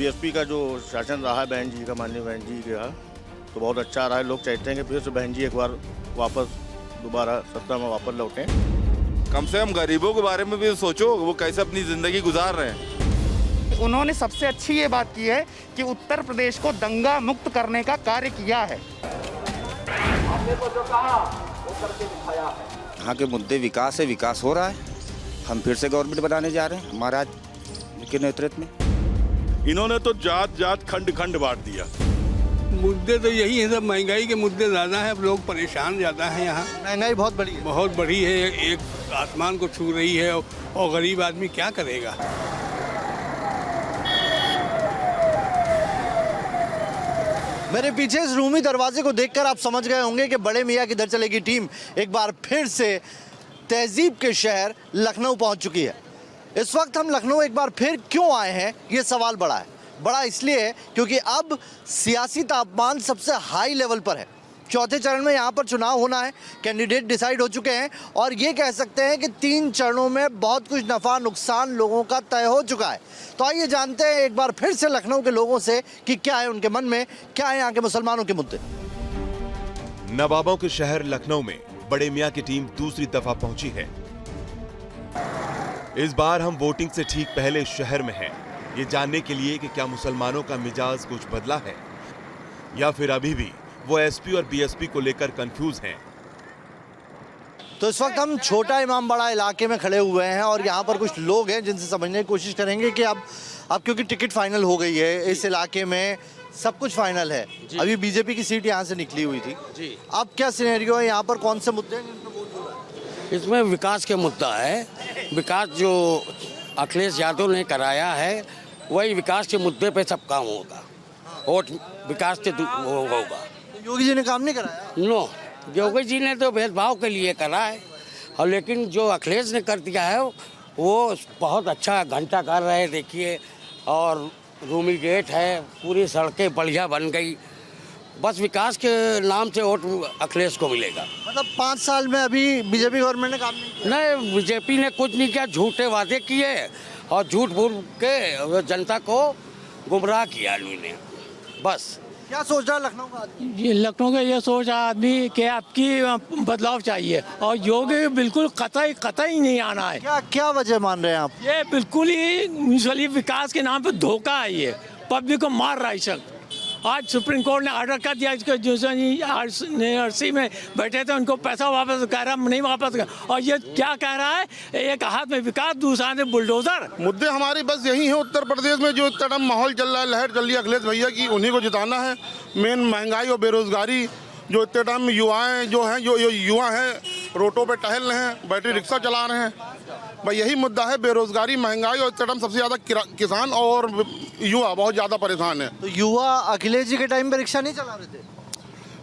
BSP का जो शासन रहा है बहन जी का, माननीय बहन जी का, तो बहुत अच्छा रहा है। लोग चाहते हैं कि फिर से बहन जी एक बार वापस दोबारा सत्ता में वापस लौटें। कम से कम गरीबों के बारे में भी सोचो, वो कैसे अपनी ज़िंदगी गुजार रहे हैं। उन्होंने सबसे अच्छी ये बात की है कि उत्तर प्रदेश को दंगा मुक्त करने का कार्य किया है। हमने तो जो कहा वो करके दिखाया है। यहाँ के मुद्दे विकास है, विकास हो रहा है। हम फिर से गवर्नमेंट बनाने जा रहे हैं महाराज के नेतृत्व में। इन्होंने तो जात जात खंड खंड बांट दिया। मुद्दे तो यही है, सब महंगाई के मुद्दे ज़्यादा हैं, अब लोग परेशान ज़्यादा हैं। यहाँ महंगाई बहुत बड़ी है, बहुत बड़ी है, एक आसमान को छू रही है और गरीब आदमी क्या करेगा। मेरे पीछे इस रूमी दरवाजे को देखकर आप समझ गए होंगे कि बड़े मियाँ किधर चलेगी टीम एक बार फिर से तहजीब के शहर लखनऊ पहुंच चुकी है। इस वक्त हम लखनऊ एक बार फिर क्यों आए हैं, ये सवाल बड़ा है। बड़ा इसलिए है क्योंकि अब सियासी तापमान सबसे हाई लेवल पर है। चौथे चरण में यहाँ पर चुनाव होना है, कैंडिडेट डिसाइड हो चुके हैं और ये कह सकते हैं कि 3 चरणों में बहुत कुछ नफ़ा नुकसान लोगों का तय हो चुका है। तो आइए जानते हैं एक बार फिर से लखनऊ के लोगों से कि क्या है उनके मन में, क्या है यहाँ के मुसलमानों के मुद्दे। नवाबों के शहर लखनऊ में बड़े मियाँ की टीम दूसरी दफा पहुंची है। इस बार हम वोटिंग से ठीक पहले शहर में हैं, ये जानने के लिए कि क्या मुसलमानों का मिजाज कुछ बदला है या फिर अभी भी वो एसपी और बीएसपी को लेकर कंफ्यूज हैं। तो इस वक्त हम छोटा इमाम बाड़ा इलाके में खड़े हुए हैं और यहाँ पर कुछ लोग हैं जिनसे समझने की कोशिश करेंगे कि अब क्योंकि टिकट फाइनल हो गई है, इस इलाके में सब कुछ फाइनल है। अभी बीजेपी की सीट यहाँ से निकली हुई थी जी। अब क्या सिनेरियो है यहाँ पर, कौन से मुद्दे हैं जिन पर वोट हो रहा है? इसमें विकास के मुद्दा है। विकास जो अखिलेश यादव ने कराया है वही विकास के मुद्दे पे सब काम होगा। वोट विकास से होगा। योगी जी ने काम नहीं कराया? नो, योगी जी ने तो भेदभाव के लिए करा है, और लेकिन जो अखिलेश ने कर दिया है वो बहुत अच्छा। घंटा घर रहे देखिए, और रूमी गेट है, पूरी सड़कें बढ़िया बन गई। बस विकास के नाम से वोट अखिलेश को मिलेगा। मतलब 5 साल में अभी बीजेपी गवर्नमेंट ने काम नहीं किया? नहीं, बीजेपी ने कुछ नहीं किया, झूठे वादे किए और झूठ बोल के जनता को गुमराह किया इन्होंने। बस क्या सोच रहा है लखनऊ का आदमी? ये लखनऊ का ये सोच रहा आदमी कि आपकी बदलाव चाहिए और योगी बिल्कुल कतई नहीं आना है। क्या वजह मान रहे हैं आप? ये बिल्कुल ही मुसलिम विकास के नाम पे धोखा है, ये पब्लिक को मार रहा है सब। आज सुप्रीम कोर्ट ने ऑर्डर कर दिया इसको, जो आरसी में बैठे थे उनको पैसा वापस कह रहा, नहीं वापस कर। और ये क्या कह रहा है, एक हाथ में विकास दूसरा हाथ में बुलडोजर। मुद्दे हमारे बस यही है, उत्तर प्रदेश में जो इतना माहौल चल रहा है, लहर चल रही है अखिलेश भैया की, उन्हीं को जिताना है। मेन महंगाई और बेरोजगारी, जो इतने टाइम युवाएं जो हैं, जो युवा हैं रोडों पे टहल रहे हैं, बैटरी रिक्शा चला रहे हैं, भाई यही मुद्दा है। बेरोजगारी, महंगाई और इस टाइम सबसे ज़्यादा किसान और युवा बहुत ज़्यादा परेशान है। तो युवा अखिलेश जी के टाइम पे रिक्शा नहीं चला रहे थे?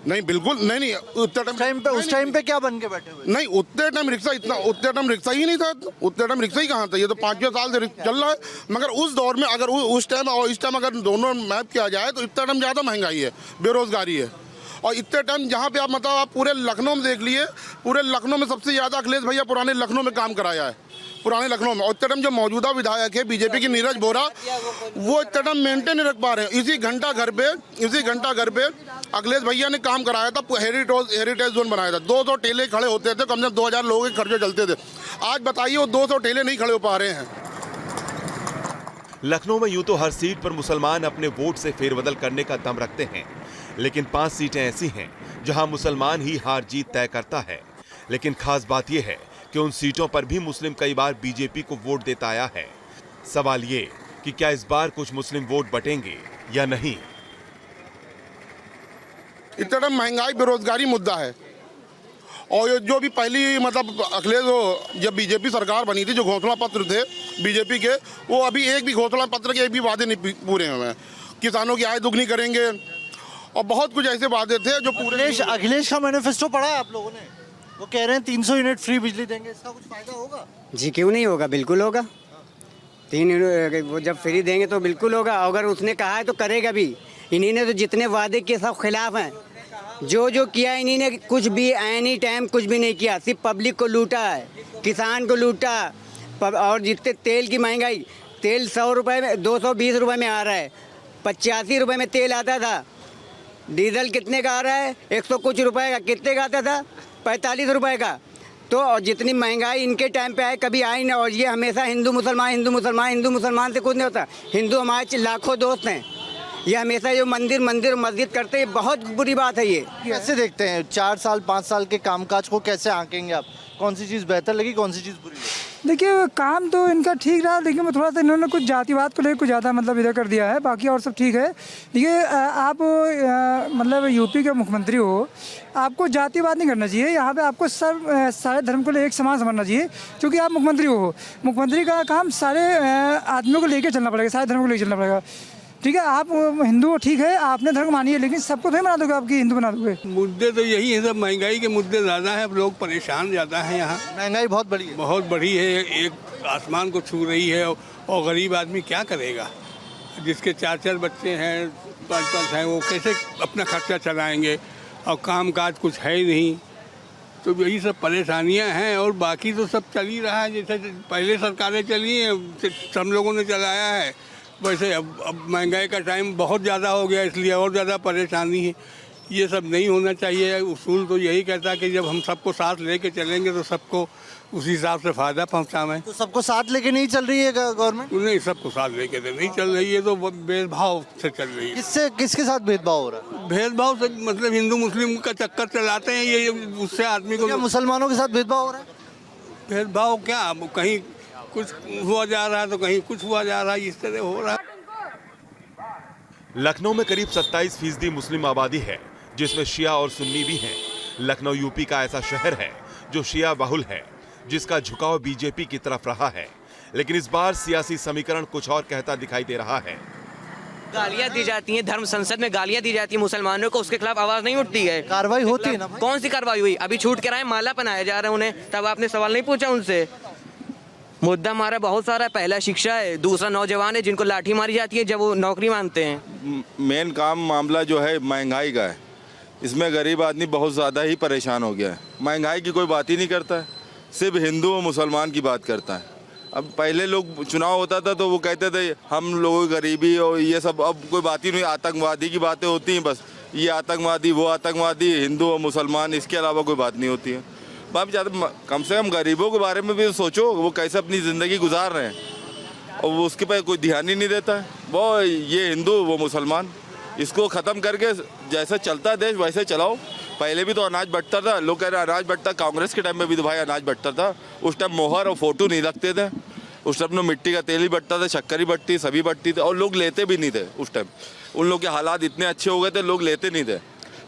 नहीं, बिल्कुल नहीं। उस टाइम पे क्या बन के बैठे हुए? नहीं, उतने टाइम रिक्शा ही नहीं था। उतने टाइम रिक्शा ही कहाँ था? ये तो 5-6 साल से चल रहा है। मगर उस दौर में अगर उस टाइम और इस टाइम अगर दोनों मैप किया जाए तो इतना टाइम ज़्यादा महंगाई है, बेरोजगारी है। और इतने टाइम जहाँ पे आप मतलब आप पूरे लखनऊ में देख लिए, पूरे लखनऊ में सबसे ज़्यादा अखिलेश भैया पुराने लखनऊ में काम कराया है, पुराने लखनऊ में। और इतने टाइम जो मौजूदा विधायक है बीजेपी की नीरज बोरा, वो इतने टाइम मेंटेन नहीं रख पा रहे हैं। इसी घंटा घर पे अखिलेश भैया ने काम कराया था, हेरिटेज जोन बनाया था। 200 ठेले खड़े होते थे, कम से कम 2000 लोगों के खर्चे चलते थे। आज बताइए वो 200 ठेले नहीं खड़े हो पा रहे हैं। लखनऊ में यूं तो हर सीट पर मुसलमान अपने वोट से फेरबदल करने का दम रखते हैं, लेकिन 5 सीटें ऐसी हैं जहां मुसलमान ही हार जीत तय करता है। लेकिन खास बात यह है कि उन सीटों पर भी मुस्लिम कई बार बीजेपी को वोट देता आया है। सवाल ये कि क्या इस बार कुछ मुस्लिम वोट बटेंगे या नहीं। इतना महंगाई, बेरोजगारी मुद्दा है। और जो भी पहली मतलब अखिलेश जब बीजेपी सरकार बनी थी, जो घोषणा पत्र थे बीजेपी के, वो अभी एक भी घोषणा पत्र के एक भी वादे नहीं पूरे हुए हैं। किसानों की आय दुगनी करेंगे और बहुत कुछ ऐसे वादे थे जो पूरे। अखिलेश का मैनिफेस्टो पढ़ा है आप लोगों ने? वो कह रहे हैं 300 यूनिट फ्री बिजली देंगे, इसका कुछ फायदा होगा? जी क्यों नहीं होगा, बिल्कुल होगा। 3 वो जब फ्री देंगे तो बिल्कुल होगा। अगर उसने कहा है तो करेगा भी। इन्हीं ने तो जितने वादे किए सब खिलाफ हैं। जो किया इन्हीं ने, कुछ भी एनी टाइम कुछ भी नहीं किया, सिर्फ पब्लिक को लूटा है, किसान को लूटा। और जितने तेल की महंगाई, तेल 100 रुपये में 220 रुपये में आ रहा है, 85 रुपए में तेल आता था, डीजल कितने का आ रहा है? 100 कुछ रुपए का। कितने का आता था? 45 रुपए का। तो और जितनी महंगाई इनके टाइम पे आए कभी आई ना। और ये हमेशा हिंदू मुसलमान हिंदू मुसलमान हिंदू मुसलमान से कुछ नहीं होता। हिंदू हमारे लाखों दोस्त हैं। ये हमेशा जो मंदिर मंदिर मस्जिद करते हैं, बहुत बुरी बात है ये। कैसे देखते हैं 4 साल 5 साल के कामकाज को, कैसे आंकेंगे आप? कौन सी चीज़ बेहतर लगी, कौन सी चीज़ बुरी लगी? देखिए काम तो इनका ठीक रहा, लेकिन मैं थोड़ा सा इन्होंने कुछ जातिवाद को लेकर कुछ ज़्यादा मतलब इधर कर दिया है। बाकी और सब ठीक है। देखिए आप मतलब यूपी के मुख्यमंत्री हो, आपको जातिवाद नहीं करना चाहिए। यहाँ पे आपको सारे धर्म को एक समान समझना चाहिए, क्योंकि आप मुख्यमंत्री हो। मुख्यमंत्री का काम सारे आदमियों को लेकर चलना पड़ेगा, सारे धर्म को लेकर चलना पड़ेगा। ठीक है, आप हिंदू हो, ठीक है, आपने धर्म मानिए, लेकिन सबको थोड़ी बना दोगे, आपकी हिंदू बना दोगे। मुद्दे तो यही है, सब महंगाई के मुद्दे ज़्यादा हैं। अब लोग परेशान ज़्यादा हैं। यहाँ महंगाई बहुत बड़ी है, बहुत बड़ी है, एक आसमान को छू रही है। और गरीब आदमी क्या करेगा? जिसके 4 बच्चे हैं, 5 हैं, वो कैसे अपना खर्चा चलाएंगे? और काम काज कुछ है ही नहीं। तो यही सब परेशानियां हैं। और बाकी तो सब चल ही रहा है, जैसे पहले सरकारें चली हैं, सब लोगों ने चलाया है, वैसे अब महंगाई का टाइम बहुत ज़्यादा हो गया, इसलिए और ज़्यादा परेशानी है। ये सब नहीं होना चाहिए। उसूल तो यही कहता है कि जब हम सबको साथ लेके चलेंगे तो सबको उसी हिसाब से फ़ायदा पहुँचाएं। तो सबको साथ लेके नहीं चल रही है गवर्नमेंट? नहीं, सबको साथ लेके तो नहीं चल रही है, तो भेदभाव से चल रही है। किसके साथ भेदभाव हो रहा है? भेदभाव से मतलब हिंदू मुस्लिम का चक्कर चलाते हैं ये, उससे आदमी को। क्या मुसलमानों के साथ भेदभाव हो रहा है? भेदभाव क्या, कहीं कुछ हुआ जा रहा है तो कहीं कुछ हुआ जा रहा है, इस तरह हो रहा है। लखनऊ में करीब 27% मुस्लिम आबादी है, जिसमें शिया और सुन्नी भी हैं। लखनऊ यूपी का ऐसा शहर है जो शिया बहुल है, जिसका झुकाव बीजेपी की तरफ रहा है। लेकिन इस बार सियासी समीकरण कुछ और कहता दिखाई दे रहा है। गालियाँ दी जाती हैं, धर्म संसद में गालियाँ दी जाती हैं मुसलमानों को, उसके खिलाफ आवाज नहीं उठती है। कार्रवाई होती है ना? कौन सी कार्रवाई हुई? अभी छूट के रहे, माला पहनाया जा रहा है उन्हें, तब आपने सवाल नहीं पूछा उनसे? मुद्दा हमारा बहुत सारा है। पहला शिक्षा है, दूसरा नौजवान है जिनको लाठी मारी जाती है जब वो नौकरी मांगते हैं। मेन काम मामला जो है महंगाई का है। इसमें गरीब आदमी बहुत ज़्यादा ही परेशान हो गया है। महंगाई की कोई बात ही नहीं करता है, सिर्फ हिंदू और मुसलमान की बात करता है। अब पहले लोग चुनाव होता था तो वो कहते थे हम लोगों की गरीबी और ये सब, अब कोई बात ही नहीं। आतंकवादी की बातें होती हैं बस, ये आतंकवादी वो आतंकवादी, हिंदू और मुसलमान, इसके अलावा कोई बात नहीं होती है। बाप ज़्यादा कम से कम गरीबों के बारे में भी सोचो, वो कैसे अपनी ज़िंदगी गुजार रहे हैं और वो उसके पे कोई ध्यान ही नहीं देता है। वो ये हिंदू वो मुसलमान, इसको ख़त्म करके जैसे चलता देश वैसे चलाओ। पहले भी तो अनाज बंटता था, लोग कह रहे अनाज बंटता, कांग्रेस के टाइम में भी तो भाई अनाज बंटता था। उस टाइम मोहर और फोटो नहीं लगते थे, उस टाइम मिट्टी का तेल ही बंटता था, शक्कर ही बंटती, सभी बंटती थी और लोग लेते भी नहीं थे। उस टाइम उन लोग के हालात इतने अच्छे हो गए थे, लोग लेते नहीं थे।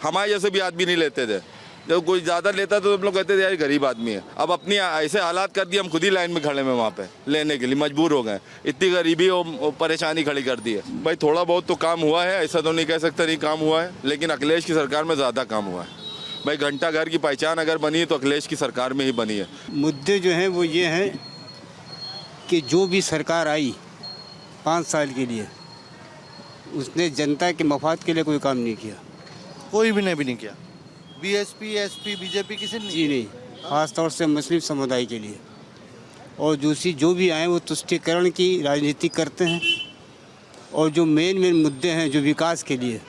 हमारे जैसे भी आदमी नहीं लेते थे। जब कोई ज़्यादा लेता तो हम लोग कहते थे यार गरीब आदमी है। अब अपनी ऐसे हालात कर दिए, हम खुद ही लाइन में खड़े में वहाँ पे लेने के लिए मजबूर हो गए। इतनी गरीबी और परेशानी खड़ी कर दी है। भाई थोड़ा बहुत तो काम हुआ है, ऐसा तो नहीं कह सकते नहीं काम हुआ है, लेकिन अखिलेश की सरकार में ज़्यादा काम हुआ है। भाई घंटा घर की पहचान अगर बनी है तो अखिलेश की सरकार में ही बनी है। मुद्दे जो हैं वो ये हैं कि जो भी सरकार आई 5 साल के लिए, उसने जनता के मफाद के लिए कोई काम नहीं किया। कोई भी नहीं किया। बीएसपी, एसपी, बीजेपी किसी ने? जी नहीं, खासतौर से मुस्लिम समुदाय के लिए। और दूसरी जो भी आए वो तुष्टीकरण की राजनीति करते हैं। और जो मेन मुद्दे हैं जो विकास के लिए,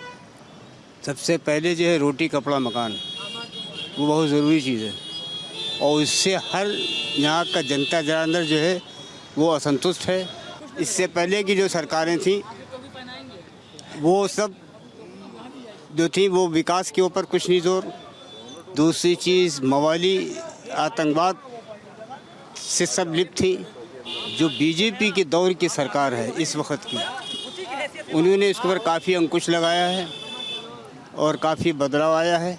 सबसे पहले जो है रोटी कपड़ा मकान, वो बहुत ज़रूरी चीज़ है। और इससे हर यहाँ का जनता जनांदर जो है वो असंतुष्ट है। इससे पहले की जो सरकारें थीं वो सब जो थी वो विकास के ऊपर कुछ नहीं जोर। दूसरी चीज़ मवाली आतंकवाद से सब लिप्त थी। जो बीजेपी के दौर की सरकार है इस वक्त की, उन्होंने इसके ऊपर काफ़ी अंकुश लगाया है और काफ़ी बदलाव आया है।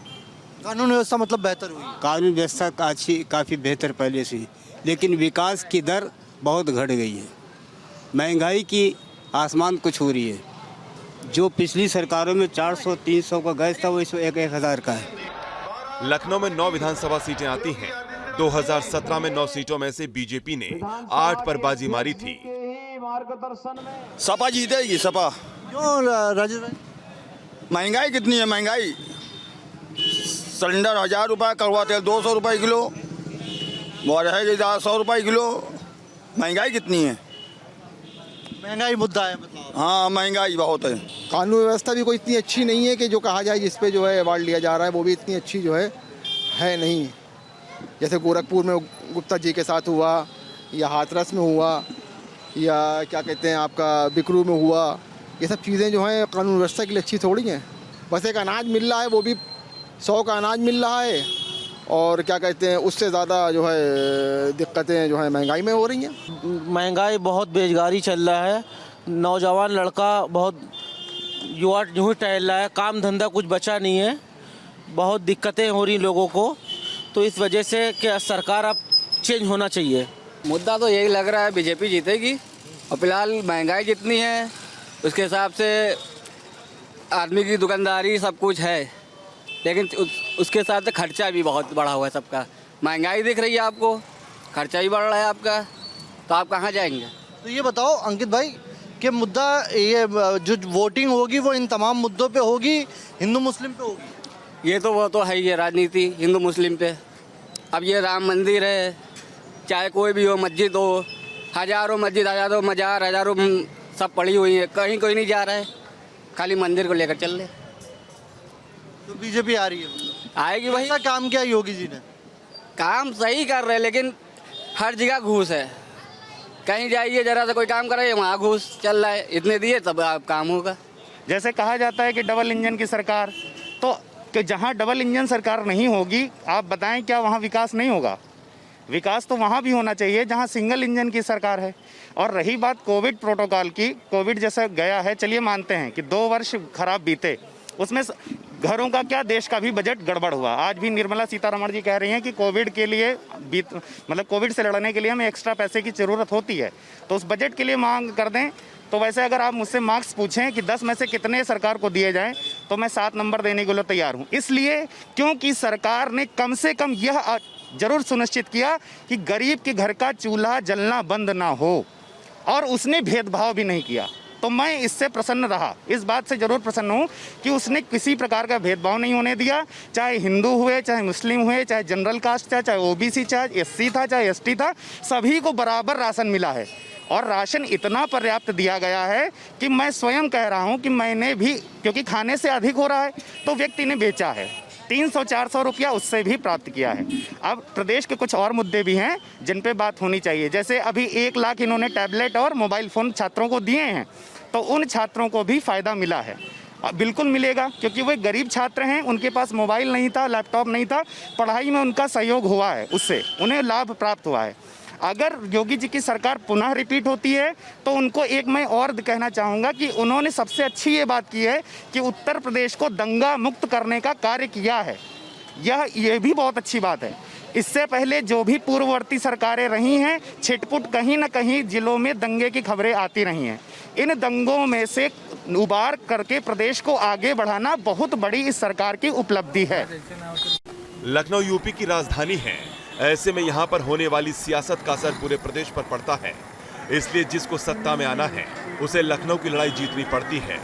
कानून व्यवस्था मतलब बेहतर हुई? कानून व्यवस्था काफ़ी बेहतर पहले से, लेकिन विकास की दर बहुत घट गई है। महंगाई की आसमान को छू रही है। जो पिछली सरकारों में 400-300 का गैस था वो इस 1000 का है। लखनऊ में 9 विधानसभा सीटें आती हैं। 2017 में 9 सीटों में से बीजेपी ने 8 पर बाजी मारी थी। सपा जीतेगी, सपा। क्यों राजेश भाई? महंगाई कितनी है? महंगाई सिलेंडर 1000 रुपये, कड़वा तेल 200 रुपये किलो, वो रहेगी 100 रुपये किलो। महंगाई कितनी है? महंगाई मुद्दा है मतलब। हाँ, महंगाई बहुत है। कानून व्यवस्था भी कोई इतनी अच्छी नहीं है कि जो कहा जाए जिस पे जो है अवार्ड लिया जा रहा है वो भी इतनी अच्छी जो है नहीं। जैसे गोरखपुर में गुप्ता जी के साथ हुआ, या हाथरस में हुआ, या क्या कहते हैं आपका बिकरू में हुआ, ये सब चीज़ें जो हैं कानून व्यवस्था के लिए अच्छी थोड़ी हैं। बस एक अनाज मिल रहा है, वो भी 100 का अनाज मिल रहा है, और क्या कहते हैं उससे ज़्यादा जो है दिक्कतें जो है महंगाई में हो रही हैं। महंगाई बहुत, बेरोजगारी चल रहा है, नौजवान लड़का बहुत युवा यूँ ही टहल रहा है, काम धंधा कुछ बचा नहीं है, बहुत दिक्कतें हो रही लोगों को। तो इस वजह से क्या सरकार अब चेंज होना चाहिए। मुद्दा तो यही लग रहा है बीजेपी जीतेगी, और फिलहाल महंगाई जितनी है उसके हिसाब से आदमी की दुकानदारी सब कुछ है, लेकिन उसके साथ खर्चा भी बहुत बढ़ा हुआ है सबका। महंगाई दिख रही है आपको, खर्चा भी बढ़ रहा है आपका, तो आप कहाँ जाएंगे? तो ये बताओ अंकित भाई कि मुद्दा ये जो वोटिंग होगी वो इन तमाम मुद्दों पे होगी, हिंदू मुस्लिम पे होगी? ये तो वो तो है ही है राजनीति हिंदू मुस्लिम पे। अब ये राम मंदिर है, चाहे कोई भी हो, मस्जिद हो, हज़ारों मस्जिद, हज़ारों सब पड़ी हुई है, कहीं कोई नहीं जा रहा है, खाली मंदिर को लेकर चल रहे। तो बीजेपी आ रही है, आएगी वही। ऐसा काम किया योगी जी ने? काम सही कर रहे हैं, लेकिन हर जगह घूस है। कहीं जाइए जरा सा कोई काम कराइए, वहाँ घूस चल रहा है, इतने दिए तब आप काम होगा। जैसे कहा जाता है कि डबल इंजन की सरकार, तो कि जहाँ डबल इंजन सरकार नहीं होगी, आप बताएं क्या वहाँ विकास नहीं होगा? विकास तो वहाँ भी होना चाहिए जहाँ सिंगल इंजन की सरकार है। और रही बात कोविड प्रोटोकॉल की, कोविड जैसा गया है, चलिए मानते हैं कि 2 वर्ष खराब बीते, उसमें घरों का क्या देश का भी बजट गड़बड़ हुआ। आज भी निर्मला सीतारमण जी कह रही हैं कि कोविड के लिए मतलब कोविड से लड़ने के लिए हमें एक्स्ट्रा पैसे की ज़रूरत होती है, तो उस बजट के लिए मांग कर दें। तो वैसे अगर आप मुझसे मार्क्स पूछें कि 10 में से कितने सरकार को दिए जाएं, तो मैं 7 नंबर देने के लिए तैयार हूं। इसलिए क्योंकि सरकार ने कम से कम यह जरूर सुनिश्चित किया कि गरीब के घर का चूल्हा जलना बंद ना हो, और उसने भेदभाव भी नहीं किया। तो मैं इससे प्रसन्न रहा, इस बात से जरूर प्रसन्न हूँ कि उसने किसी प्रकार का भेदभाव नहीं होने दिया। चाहे हिंदू हुए, चाहे मुस्लिम हुए, चाहे जनरल कास्ट था, चाहे ओबीसी, चाहे एससी था, चाहे एसटी था, सभी को बराबर राशन मिला है। और राशन इतना पर्याप्त दिया गया है कि मैं स्वयं कह रहा हूं कि मैंने भी, क्योंकि खाने से अधिक हो रहा है, तो व्यक्ति ने बेचा है, 300-400 रुपया उससे भी प्राप्त किया है। अब प्रदेश के कुछ और मुद्दे भी हैं जिन पे बात होनी चाहिए। जैसे अभी 1 लाख इन्होंने टैबलेट और मोबाइल फ़ोन छात्रों को दिए हैं, तो उन छात्रों को भी फ़ायदा मिला है। बिल्कुल मिलेगा, क्योंकि वे गरीब छात्र हैं, उनके पास मोबाइल नहीं था, लैपटॉप नहीं था, पढ़ाई में उनका सहयोग हुआ है, उससे उन्हें लाभ प्राप्त हुआ है। अगर योगी जी की सरकार पुनः रिपीट होती है तो उनको एक मैं और कहना चाहूँगा कि उन्होंने सबसे अच्छी ये बात की है कि उत्तर प्रदेश को दंगा मुक्त करने का कार्य किया है। ये भी बहुत अच्छी बात है। इससे पहले जो भी पूर्ववर्ती सरकारें रही हैं, छिटपुट कहीं ना कहीं जिलों में दंगे की खबरें आती रही हैं। इन दंगों में से उबार करके प्रदेश को आगे बढ़ाना बहुत बड़ी इस सरकार की उपलब्धि है। लखनऊ यूपी की राजधानी है, ऐसे में यहाँ पर होने वाली सियासत का असर पूरे प्रदेश पर पड़ता है। इसलिए जिसको सत्ता में आना है उसे लखनऊ की लड़ाई जीतनी पड़ती है।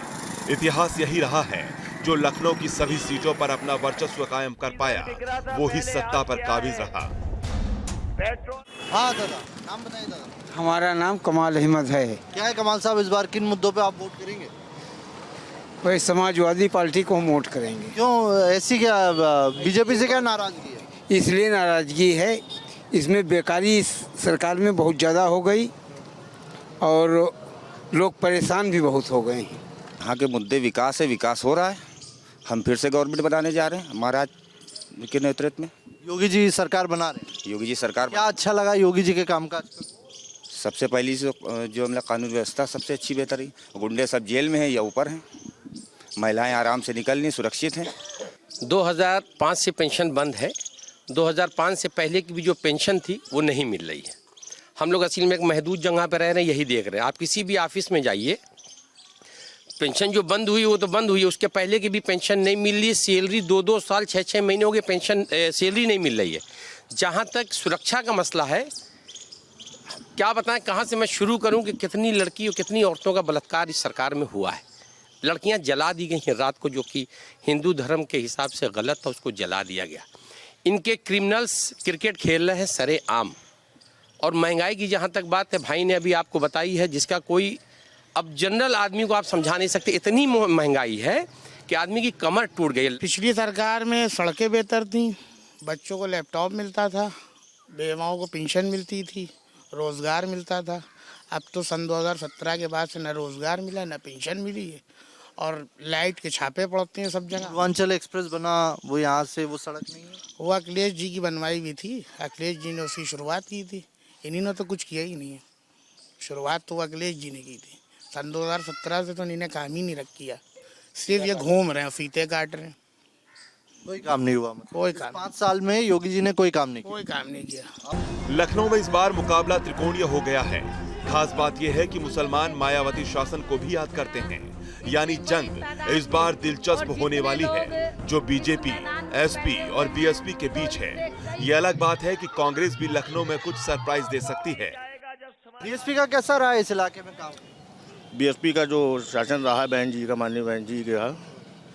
इतिहास यही रहा है, जो लखनऊ की सभी सीटों पर अपना वर्चस्व कायम कर पाया, वो ही सत्ता पर काबिज रहा। हाँ दादा, नाम बताइए दादा। हमारा नाम कमाल अहमद है। क्या है कमाल साहब, इस बार किन मुद्दों पे आप वोट करेंगे? वही समाजवादी पार्टी को हम वोट करेंगे। क्यों, ऐसी क्या बीजेपी से क्या नाराजगी है? इसलिए नाराजगी है, इसमें बेकारी इस सरकार में बहुत ज़्यादा हो गई और लोग परेशान भी बहुत हो गए हैं। यहाँ के मुद्दे विकास है, विकास हो रहा है। हम फिर से गवर्नमेंट बनाने जा रहे हैं महाराज के नेतृत्व में। योगी जी सरकार बना रहे हैं। योगी जी सरकार, क्या अच्छा लगा योगी जी के कामकाज? सबसे पहली जो मतलब कानून व्यवस्था सबसे अच्छी बेहतर है। गुंडे सब जेल में है या ऊपर हैं, महिलाएं आराम से निकलनी सुरक्षित हैं। 2005 से पेंशन बंद है। 2005 से पहले की भी जो पेंशन थी वो नहीं मिल रही है। हम लोग असल में एक महदूद जगह पर रह रहे हैं, यही देख रहे हैं। आप किसी भी ऑफिस में जाइए, पेंशन जो बंद हुई वो तो बंद हुई है, उसके पहले की भी पेंशन नहीं मिल रही है। सैलरी 2-2 साल 6-6 महीने हो गए पेंशन सैलरी नहीं मिल रही है। जहाँ तक सुरक्षा का मसला है, क्या बताएं कहाँ से मैं शुरू करूँ कि कितनी लड़की और कितनी औरतों का बलात्कार इस सरकार में हुआ है। लड़कियाँ जला दी गई हैं रात को, जो कि हिंदू धर्म के हिसाब से गलत था, उसको जला दिया गया। इनके क्रिमिनल्स क्रिकेट खेल रहे हैं सरेआम। और महंगाई की जहाँ तक बात है, भाई ने अभी आपको बताई है, जिसका कोई अब जनरल आदमी को आप समझा नहीं सकते, इतनी महंगाई है कि आदमी की कमर टूट गई। पिछली सरकार में सड़कें बेहतर थी, बच्चों को लैपटॉप मिलता था, बेवाओं को पेंशन मिलती थी, रोज़गार मिलता था। अब तो सन 2017 के बाद से न रोज़गार मिला न पेंशन मिली है और लाइट के छापे पड़ते हैं सब जगह। पूर्वांचल एक्सप्रेस बना, वो यहाँ से वो सड़क नहीं है, वो अखिलेश जी की बनवाई भी थी, अखिलेश जी ने उसकी शुरुआत की थी, इन्हीं ने तो कुछ किया ही नहीं है। शुरुआत तो अखिलेश जी ने की थी, सन 2017 से तो इन्हें काम ही नहीं किया, सिर्फ ये घूम रहे हैं, फीते काट रहे हैं, कोई काम नहीं हुआ। कोई काम 5 साल में योगी जी ने कोई काम नहीं किया। कोई काम नहीं किया। लखनऊ में इस बार मुकाबला त्रिकोणीय हो गया है। खास बात यह है कि मुसलमान मायावती शासन को भी याद करते हैं, यानी जंग इस बार दिलचस्प होने वाली है जो बीजेपी, एसपी और बीएसपी के बीच है। ये अलग बात है कि कांग्रेस भी लखनऊ में कुछ सरप्राइज दे सकती है। बीएसपी का कैसा रहा है इस इलाके में काम? बीएसपी का जो शासन रहा है बहन जी का, माननीय बहन जी का,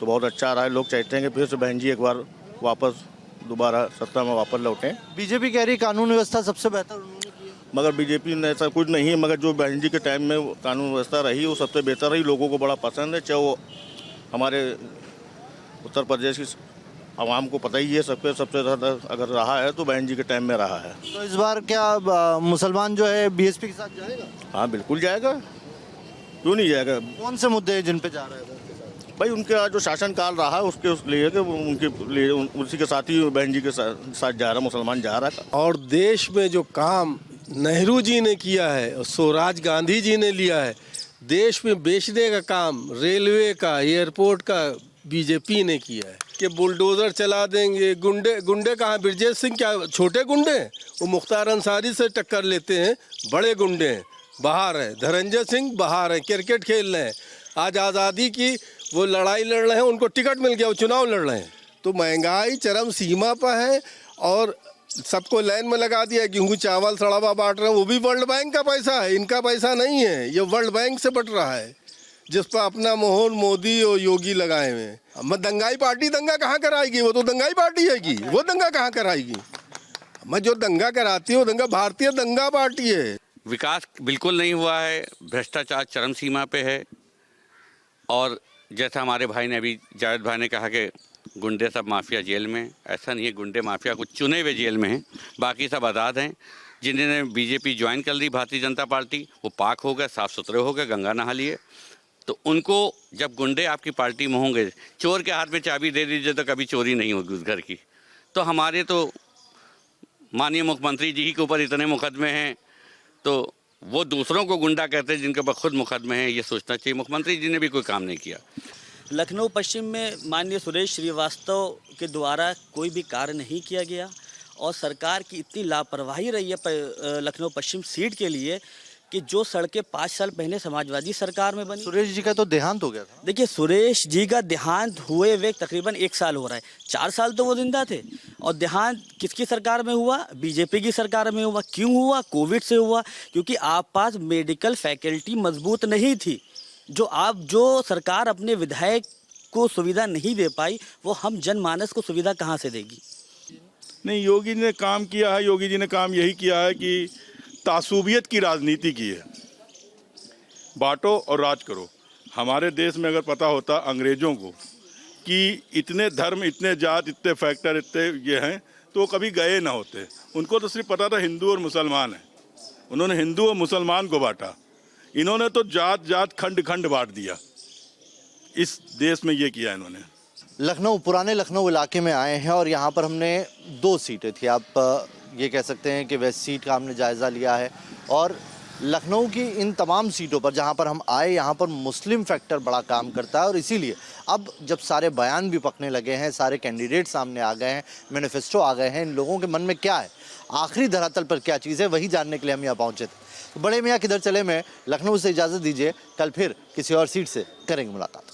तो बहुत अच्छा रहा है। लोग चाहते हैं कि फिर से बहन जी एक बार वापस दोबारा सत्ता में वापस लौटें। बीजेपी कह रही कानून व्यवस्था सबसे बेहतर उन्होंने की है, मगर बीजेपी ने ऐसा कुछ नहीं है। मगर जो बहन जी के टाइम में कानून व्यवस्था रही वो सबसे बेहतर रही, लोगों को बड़ा पसंद है। चाहे वो हमारे उत्तर प्रदेश की आवाम को पता ही है, सबसे ज़्यादा अगर रहा है तो बहन जी के टाइम में रहा है। तो इस बार क्या मुसलमान जो है बीएसपी के साथ जाएगा? हाँ बिल्कुल जाएगा, क्यों नहीं जाएगा। कौन से मुद्दे हैं जिन पे जा रहा है भाई? उनका जो शासनकाल रहा है उसके लिए कि उनके लिए उसी के साथ ही बहन जी के साथ जा रहा, मुसलमान जा रहा है। और देश में जो काम नेहरू जी ने किया है और स्वराज गांधी जी ने लिया है, देश में बेचने का काम रेलवे का, एयरपोर्ट का बीजेपी ने किया है कि बुलडोजर चला देंगे। गुंडे कहाँ? ब्रजेश सिंह क्या छोटे गुंडे? वो मुख्तार अंसारी से टक्कर लेते हैं, बड़े गुंडे हैं। बाहर है धनंजय सिंह, बाहर है, क्रिकेट खेल रहे हैं। आज आज़ादी की वो लड़ाई लड़ रहे हैं, उनको टिकट मिल गया, वो चुनाव लड़ रहे हैं। तो महंगाई चरम सीमा पर है और सबको लाइन में लगा दिया। गेहूँ चावल सड़ावा बांट रहे हैं, वो भी वर्ल्ड बैंक का पैसा है, इनका पैसा नहीं है। ये वर्ल्ड बैंक से बट रहा है, जिस पर अपना मोहन मोदी और योगी लगाए हुए हैं। मैं दंगाई पार्टी दंगा कहाँ कराएगी? वो तो दंगाई पार्टी है कि वो दंगा कहाँ कराएगी? मैं जो दंगा कराती है वो दंगा भारतीय दंगा पार्टी है। विकास बिल्कुल नहीं हुआ है, भ्रष्टाचार चरम सीमा पे है। और जैसा हमारे भाई ने अभी, जावेद भाई ने कहा कि गुंडे सब माफिया जेल में, ऐसा नहीं है। गुंडे माफिया कुछ चुने हुए जेल में हैं, बाकी सब आज़ाद हैं। जिन्होंने बीजेपी ज्वाइन कर ली, भारतीय जनता पार्टी, वो पाक हो गए, साफ़ सुथरे हो गए, गंगा नहा लिए। तो उनको जब गुंडे आपकी पार्टी में होंगे, चोर के हाथ में चाबी दे दीजिए तो कभी चोरी नहीं होगी उस घर की। तो हमारे तो माननीय मुख्यमंत्री जी के ऊपर इतने मुकदमे हैं, तो वो दूसरों को गुंडा कहते हैं जिनके ऊपर खुद मुकदमे हैं। ये सोचना चाहिए, मुख्यमंत्री जी ने भी कोई काम नहीं किया। लखनऊ पश्चिम में माननीय सुरेश श्रीवास्तव के द्वारा कोई भी कार्य नहीं किया गया और सरकार की इतनी लापरवाही रही है लखनऊ पश्चिम सीट के लिए कि जो सड़कें 5 साल पहले समाजवादी सरकार में बनी। सुरेश जी का तो देहांत हो गया था। देखिए, सुरेश जी का देहांत हुए हुए तकरीबन 1 साल हो रहा है। 4 साल तो वो जिंदा थे और देहांत किसकी सरकार में हुआ? बीजेपी की सरकार में हुआ। क्यों हुआ? कोविड से हुआ, क्योंकि आप पास मेडिकल फैकल्टी मजबूत नहीं थी। जो सरकार अपने विधायक को सुविधा नहीं दे पाई, वो हम जनमानस को सुविधा कहाँ से देगी? नहीं, योगी ने काम किया है। योगी जी ने काम यही किया है कि तासुबियत की राजनीति की है, बांटो और राज करो। हमारे देश में अगर पता होता अंग्रेजों को कि इतने धर्म, इतने जात, इतने फैक्टर, इतने ये हैं, तो वो कभी गए ना होते। उनको तो सिर्फ पता था हिंदू और मुसलमान है, उन्होंने हिंदू और मुसलमान को बांटा। इन्होंने तो जात जात खंड खंड बांट दिया। इस देश में ये किया इन्होंने। लखनऊ, पुराने लखनऊ इलाके में आए हैं और यहाँ पर हमने 2 सीटें थी, आप ये कह सकते हैं कि वेस्ट सीट का हमने जायज़ा लिया है। और लखनऊ की इन तमाम सीटों पर जहाँ पर हम आए, यहाँ पर मुस्लिम फैक्टर बड़ा काम करता है और इसीलिए अब जब सारे बयान भी पकने लगे हैं, सारे कैंडिडेट सामने आ गए हैं, मैनिफेस्टो आ गए हैं, इन लोगों के मन में क्या है, आखिरी धरातल पर क्या चीज़ है, वही जानने के लिए हम यहाँ पहुँचे थे। तो बड़े मियाँ किधर चले में लखनऊ से इजाज़त दीजिए, कल फिर किसी और सीट से करेंगे मुलाकात।